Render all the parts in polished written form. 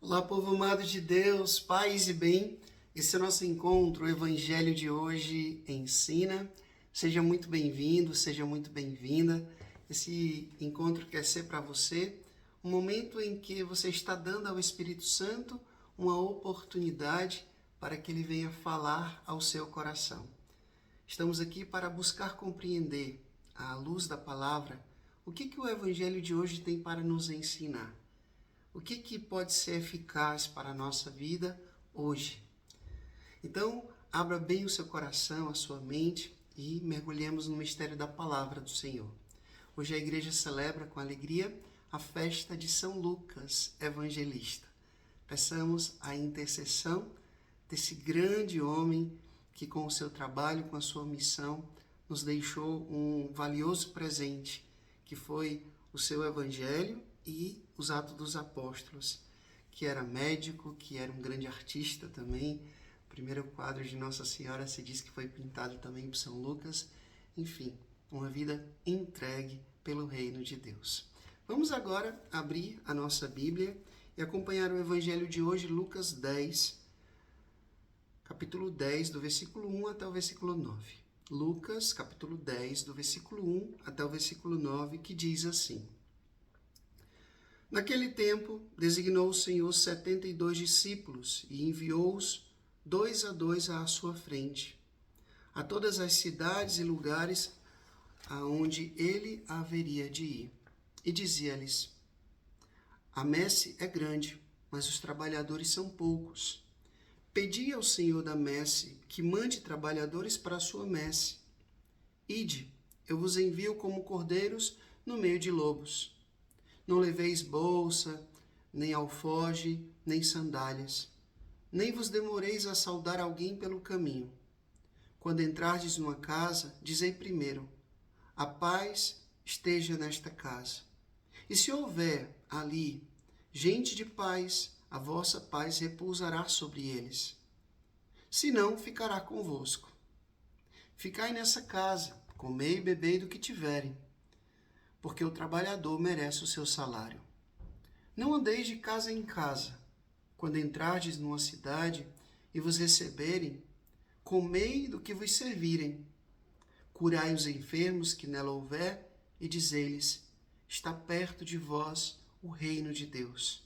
Olá, povo amado de Deus, paz e bem. Esse é o nosso encontro, o Evangelho de hoje ensina. Seja muito bem-vindo, seja muito bem-vinda. Esse encontro quer ser para você um momento em que você está dando ao Espírito Santo uma oportunidade para que ele venha falar ao seu coração. Estamos aqui para buscar compreender, à luz da palavra, o que o Evangelho de hoje tem para nos ensinar. O que pode ser eficaz para a nossa vida hoje? Então, abra bem o seu coração, a sua mente e mergulhemos no mistério da palavra do Senhor. Hoje a igreja celebra com alegria a festa de São Lucas, evangelista. Peçamos a intercessão desse grande homem que com o seu trabalho, com a sua missão, nos deixou um valioso presente, que foi o seu evangelho e os Atos dos Apóstolos, que era médico, que era um grande artista também. O primeiro quadro de Nossa Senhora se diz que foi pintado também por São Lucas. Enfim, uma vida entregue pelo reino de Deus. Vamos agora abrir a nossa Bíblia e acompanhar o Evangelho de hoje, Lucas 10, capítulo 10, do versículo 1 até o versículo 9. Lucas, capítulo 10, do versículo 1 até o versículo 9, que diz assim: Naquele tempo, designou o Senhor 72 discípulos e enviou-os 2 a 2 à sua frente, a todas as cidades e lugares aonde ele haveria de ir. E dizia-lhes: A messe é grande, mas os trabalhadores são poucos. Pedi ao Senhor da messe que mande trabalhadores para a sua messe. Ide, eu vos envio como cordeiros no meio de lobos. Não leveis bolsa, nem alforge, nem sandálias. Nem vos demoreis a saudar alguém pelo caminho. Quando entrardes numa casa, dizei primeiro: a paz esteja nesta casa. E se houver ali gente de paz, a vossa paz repousará sobre eles. Se não, ficará convosco. Ficai nessa casa, comei e bebei do que tiverem, porque o trabalhador merece o seu salário. Não andeis de casa em casa. Quando entrardes numa cidade e vos receberem, comei do que vos servirem. Curai os enfermos que nela houver e dizei-lhes: está perto de vós o reino de Deus.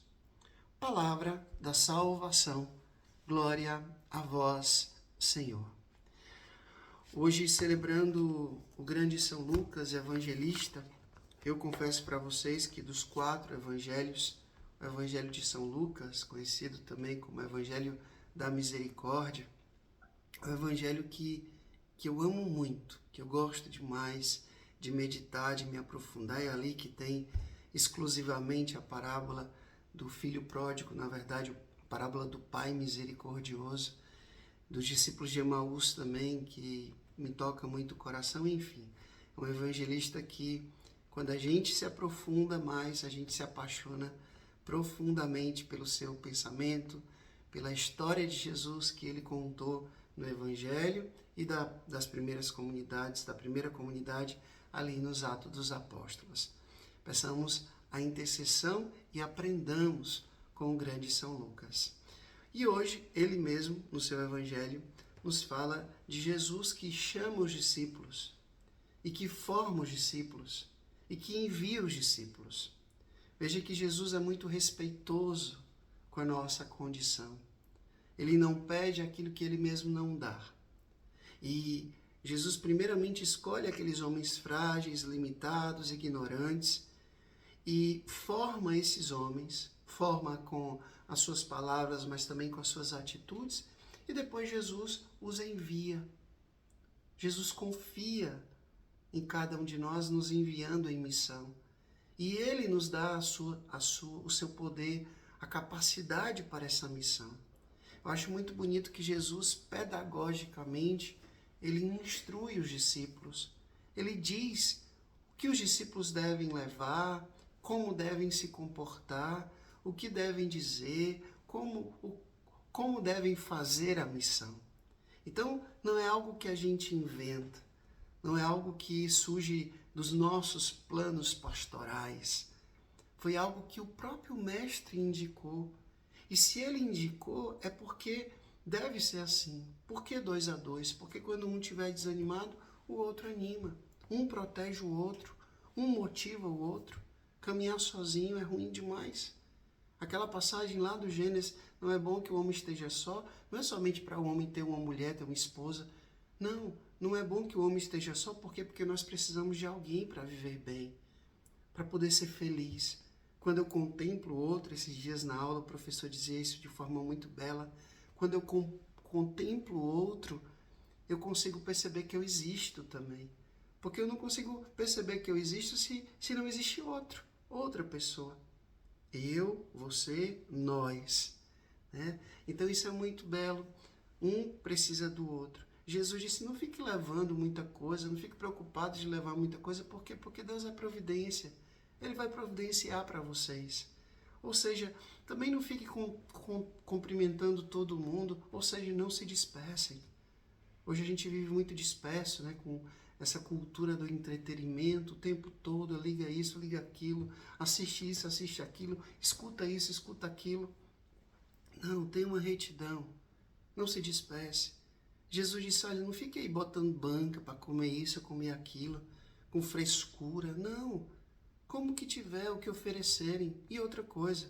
Palavra da salvação. Glória a vós, Senhor. Hoje, celebrando o grande São Lucas, evangelista, eu confesso para vocês que dos 4 evangelhos, o Evangelho de São Lucas, conhecido também como Evangelho da Misericórdia, é um evangelho que eu amo muito, que eu gosto demais de meditar, de me aprofundar. É ali que tem exclusivamente a parábola do filho pródigo, na verdade, a parábola do pai misericordioso, dos discípulos de Emaús também, que me toca muito o coração. Enfim, é um evangelista que, quando a gente se aprofunda mais, a gente se apaixona profundamente pelo seu pensamento, pela história de Jesus que ele contou no Evangelho e das primeiras comunidades, da primeira comunidade ali nos Atos dos Apóstolos. Peçamos a intercessão e aprendamos com o grande São Lucas. E hoje, ele mesmo, no seu Evangelho, nos fala de Jesus que chama os discípulos e que forma os discípulos e que envia os discípulos. Veja que Jesus é muito respeitoso com a nossa condição. Ele não pede aquilo que ele mesmo não dá. E Jesus primeiramente escolhe aqueles homens frágeis, limitados, ignorantes e forma esses homens, forma com as suas palavras, mas também com as suas atitudes, e depois Jesus os envia. Jesus confia em cada um de nós, nos enviando em missão. E ele nos dá o seu poder, a capacidade para essa missão. Eu acho muito bonito que Jesus, pedagogicamente, ele instrui os discípulos. Ele diz o que os discípulos devem levar, como devem se comportar, o que devem dizer, como devem fazer a missão. Então, não é algo que a gente inventa, não é algo que surge dos nossos planos pastorais. Foi algo que o próprio Mestre indicou. E se ele indicou, é porque deve ser assim. Por que 2 a 2? Porque quando um estiver desanimado, o outro anima. Um protege o outro, um motiva o outro. Caminhar sozinho é ruim demais. Aquela passagem lá do Gênesis, não é bom que o homem esteja só, não é somente para o homem ter uma mulher, ter uma esposa. Não, não é bom que o homem esteja só, por quê? Porque nós precisamos de alguém para viver bem, para poder ser feliz. Quando eu contemplo o outro, esses dias na aula o professor dizia isso de forma muito bela, quando eu contemplo o outro, eu consigo perceber que eu existo também. Porque eu não consigo perceber que eu existo se não existe outro, outra pessoa. Eu, você, nós. Né? Então isso é muito belo. Um precisa do outro. Jesus disse, não fique levando muita coisa, não fique preocupado de levar muita coisa. Por quê? Porque Deus é providência. Ele vai providenciar para vocês. Ou seja, também não fique cumprimentando todo mundo, ou seja, não se dispersem. Hoje a gente vive muito disperso, né, com essa cultura do entretenimento o tempo todo, liga isso, liga aquilo, assiste isso, assiste aquilo, escuta isso, escuta aquilo. Não, tenha uma retidão, não se disperse. Jesus disse, olha, não fique aí botando banca para comer isso, comer aquilo, com frescura, não. Como que tiver o que oferecerem. E outra coisa,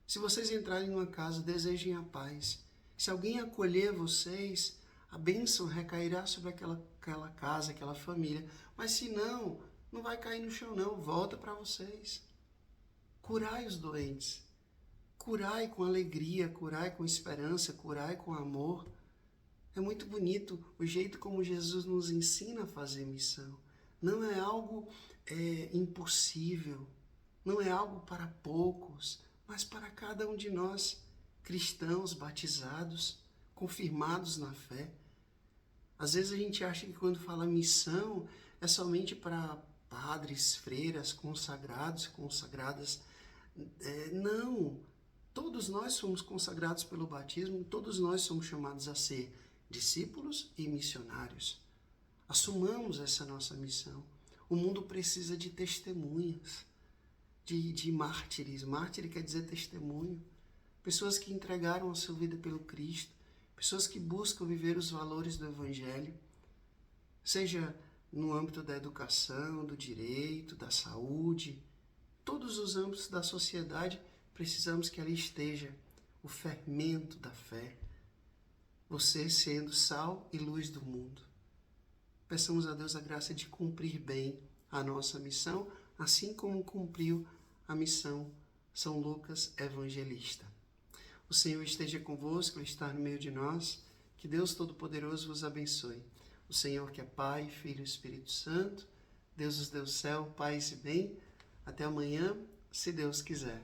se vocês entrarem numa casa, desejem a paz. Se alguém acolher vocês, a bênção recairá sobre aquela casa, aquela família. Mas se não, não vai cair no chão não, volta para vocês. Curai os doentes. Curai com alegria, curai com esperança, curai com amor. É muito bonito o jeito como Jesus nos ensina a fazer missão. Não é algo impossível, não é algo para poucos, mas para cada um de nós, cristãos, batizados, confirmados na fé. Às vezes a gente acha que quando fala missão é somente para padres, freiras, consagrados, consagradas. Não, todos nós somos consagrados pelo batismo, todos nós somos chamados a ser discípulos e missionários. Assumamos essa nossa missão. O mundo precisa de testemunhas, de mártires. Mártir quer dizer testemunho. Pessoas que entregaram a sua vida pelo Cristo. Pessoas que buscam viver os valores do Evangelho. Seja no âmbito da educação, do direito, da saúde. Todos os âmbitos da sociedade precisamos que ali esteja o fermento da fé. Você sendo sal e luz do mundo. Peçamos a Deus a graça de cumprir bem a nossa missão, assim como cumpriu a missão São Lucas Evangelista. O Senhor esteja convosco, Ele está no meio de nós. Que Deus Todo-Poderoso vos abençoe. O Senhor que é Pai, Filho e Espírito Santo, Deus nos deu o céu, paz e bem. Até amanhã, se Deus quiser.